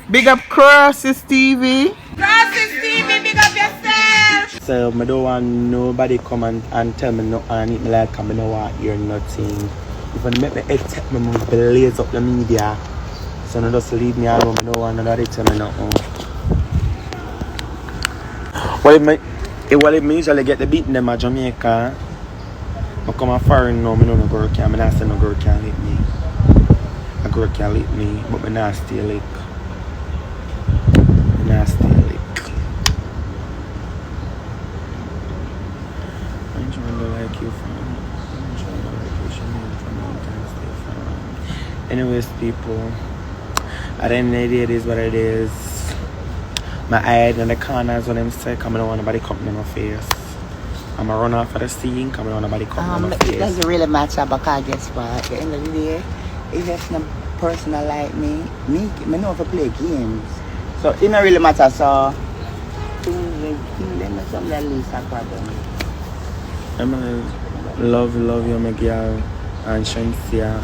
Big up Crosses TV. Crosses TV, big up yourself. So I don't want nobody come and tell me no and eat me like I don't want to hear nothing. If I make me head take me blaze up the media. So no just leave me alone, I don't want nobody tell me nothing. Well, if me usually get the beating them at Jamaica, I come a foreign now, I know no girl can, I not say no girl can lick me. A girl can lick me, but I not stay lick. I not stay lick. I'm trying to like you, fam. I'm trying to like you, Shensea, from long time stay, fam. Anyways, people, at the end of the day, it is what it is. My head in the corners when I'm sick, I don't want nobody coming in my face. I'm a run off of the scene, I don't want nobody coming in my face. It doesn't really matter because guess what? At the end of the day, if there's no person like me know how to play games. So it don't really matter. So things some that least a problem. Emily, love you, my girl, and Shensea.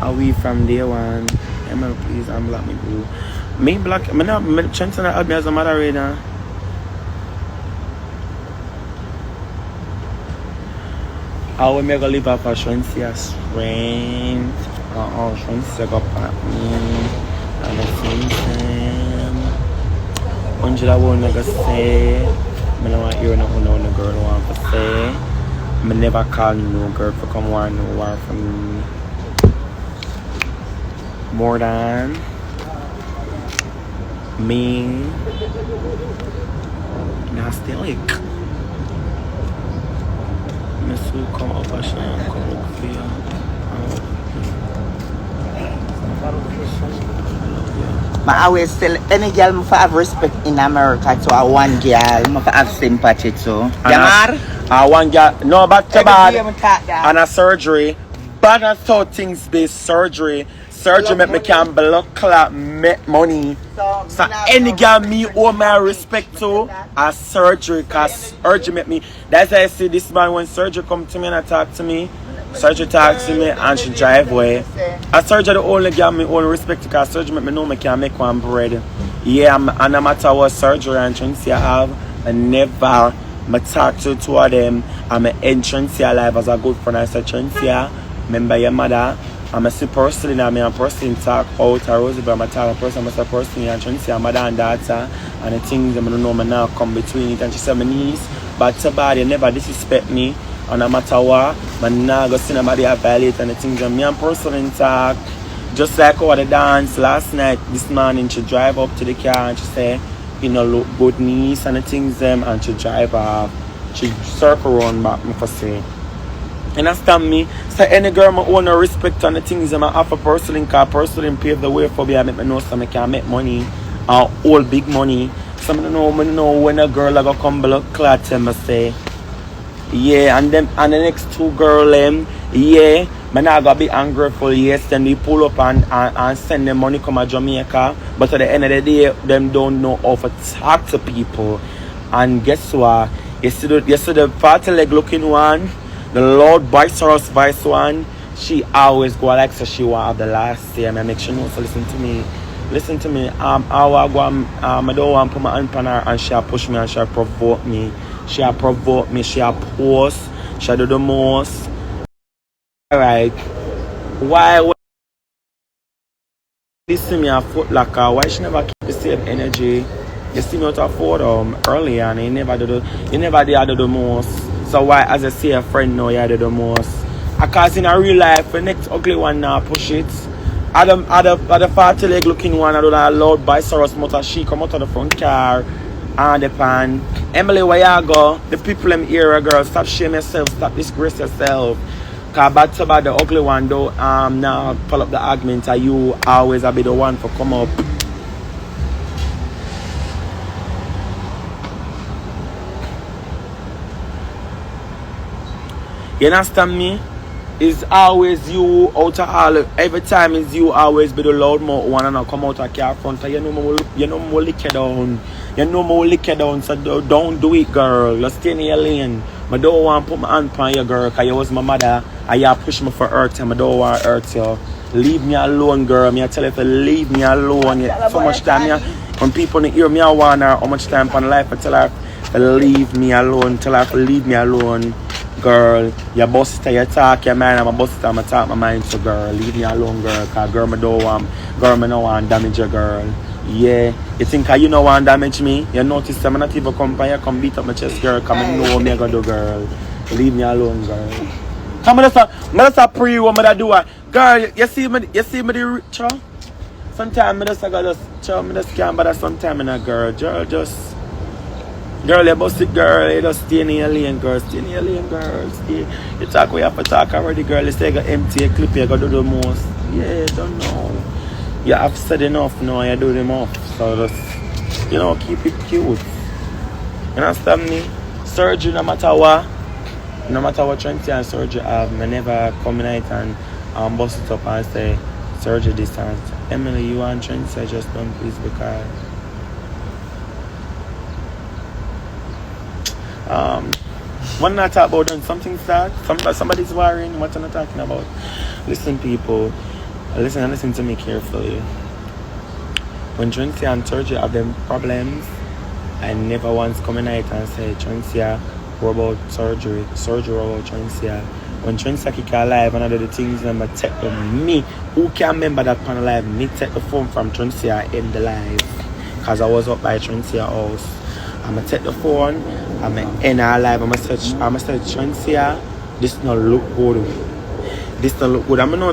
Are we from day one? Emily, please, I'm black, me boo. Me black, I'm not Shensea not help me as a moderator. How we make a live off of Shensea Strent? Shensea got back me. And the same thing. Angela won't make a say. I don't want to hear nothing no girl want to say. I never call no girl to come war no war from me. More than me. Nasty lick. I still come up and come up for you. I always tell any girl I have respect in America to a one girl, I have sympathy to. One girl, no bad to bad, and a surgery. Bad as how things be surgery. Surgery make me can blood clot make money. So any girl me owe my respect to a surgery, cause surgery make me. That's why I see this man when surgery come to me and talk to me. Surgery talk to me and she drive away. A surgery the only girl me own respect to, cause surgery make me know me can make one bread. Yeah, and no matter what surgery and Shensea have, I never talk to two of them. I'm an entrance alive as a good friend. I said Shensea, remember your mother. I'm a person and I'm a person talk out a rosy, but I'm a talk person, I'm a person and Shensea, mother and daughter, and the things I don't know me now come between it. And she said my niece, but somebody never disrespect me, and no matter what, I'm not going to see nobody violate and the things I'm a person and talk. Just like over the dance last night, this morning she drive up to the car and she say, you know, look good niece and the things and she drive off. She circle around back me for say. You understand me? So any girl I own no respect on the things I have for personally, because personally pave the way for me. I make me know so I can make money, all big money. So I know when a girl I go come blood clot and I say, yeah, and the next two girl yeah, I'm not gonna be ungrateful, yes, then we pull up and send them money come to Jamaica. But at the end of the day, them don't know how to talk to people. And guess what? You see the party leg looking one. The Lord boisterous vice one, she always go like so she will have the last say. I make sure you know, so listen to me. I don't want to put my hand on her and she push me and she provoke me. She post, she do the most. Alright. Why listen me a foot locker? Why she never keep the same energy? You see me out of photo earlier and you never do the most. So why, as I say, a friend now, you do the most. Because in a real life, the next ugly one now push it. At the party leg looking one, I do that loud boisterous motor. She come out of the front car and the pan. Emily, where you go? The people in here, girl, stop shame yourself, stop disgrace yourself. Because bad to bad, the ugly one though, now pull up the argument, and you always be the one for come up. You understand me? It's always you out of all. Every time it's you always be the loud mouth one and I come out of car front. You know more lick it down. You know more lick it down. So don't do it, girl. You stay in your lane. I don't want to put my hand on you, girl, because you was my mother and you push me for hurt and I don't want to hurt you. Leave me alone, girl. Me I tell you to leave me alone. So much time. When people hear me, I want her how much time for life. I tell her to leave me alone. Tell her to leave me alone. Girl, your boss you talk your mind. I'm a boss I talk my mind. So girl, leave me alone, girl. Cause girl, me don't want damage your girl. Yeah. You think you don't want damage me? You notice I'm not even come by. Come beat up my chest, girl. Come and know me I gonna do, girl. Leave me alone, girl. Come on, let's pray what I do. Girl, you see me the child? Sometimes I just can't bother sometimes in a girl. Girl, you bust it, girl. You just stay in your lane, girl. Stay in your lane, girl. Stay. You talk where you have to talk already, girl. You say you got empty a clip, you got to do the most. Yeah, don't know. You have said enough now, you do them off. So just, keep it cute. You understand me? Surgery, no matter what Shensea and surgery have, I never come in and bust it up and say surgery distance. Emily, you and Shensea just don't please because when I talk about doing something sad, somebody's worrying, what am I talking about? Listen people, listen to me carefully. When Shensea and surgery have them problems, I never once come in and say Shensea, what about surgery about Shensea. When Shensea kick her live, one of the things I'm going to take from me, who can remember that pan live, me take the phone from Shensea in the live. Because I was up by Shensea house. I'm going to take the phone, I'm going to end her live, I'm going to say Shensea, this not look good. This don't look good. I know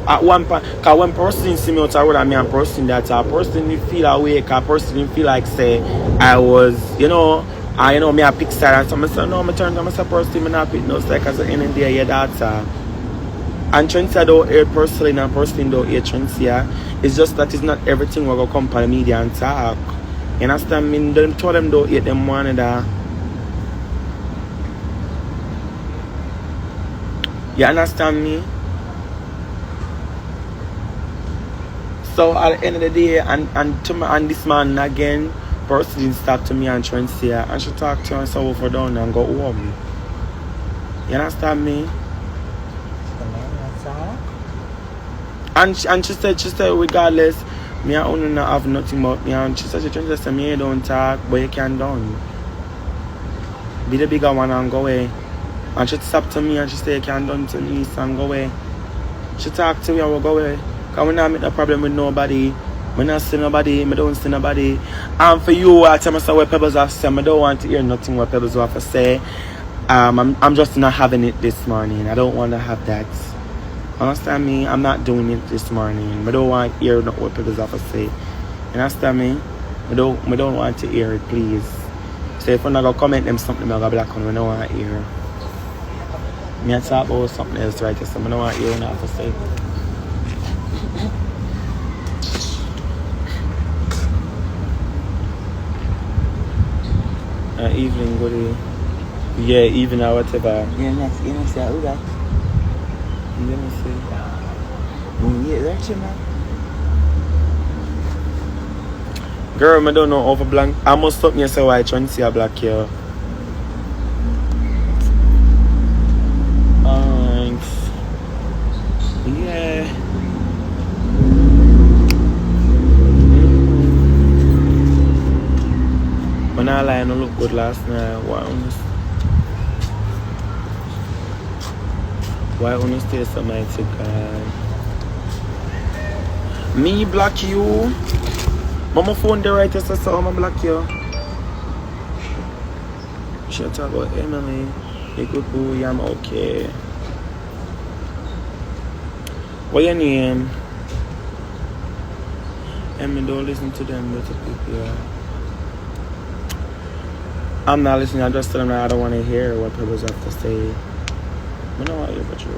at one point, because when person see me out the road and me and person that a person didn't feel awake, a person didn't feel like say I was, me a pick side and so I said, no, I turn to myself person, I'm not pick no side because at the end of the day, that's and Shensea don't hear personally and personally don't hear Shensea. It's just that it's not everything we're going to come on the media and talk. You understand me? Them told them don't hate them one another. You understand me? So at the end of the day, and this man again, person didn't start to me and Shensea, and she talk to her and say for down and go home. You understand me? And she said regardless, me and only not have nothing but me, and she said she just say me don't talk, but you can done. Be the bigger one and go away. And she stop to me and she say you can done to me and go away. She talk to me and we go away. Because we not make no problem with nobody. I not see nobody, I don't see nobody. And for you, I tell myself what Pebbles have to say, I don't want to hear nothing what Pebbles have to say. I'm just not having it this morning. I don't want to have that. Understand me? I'm not doing it this morning. I don't want to hear what Pebbles have to say. Understand me? I don't want to hear it, please. So if I'm not going to comment them something, I'm going to black on. I don't want to hear. Me I talk about something else right, so I don't want to hear what I have to say. Evening, good day. Yeah, evening or whatever. Yeah, next, who that? Let me see. Yeah, that's you, man. Girl, I don't know over blank. I must stop me so I try to see a black here. Thanks. Yeah. When I lie, I don't look good last night. Why only stay so mighty God? Me block you? Mama phone the right so I'm block you. She talk about Emily. You good boy, I'm okay. What your name? Emily, don't listen to them little people. I'm not listening, I'm just telling them I don't want to hear what people have to say. I don't want to hear what you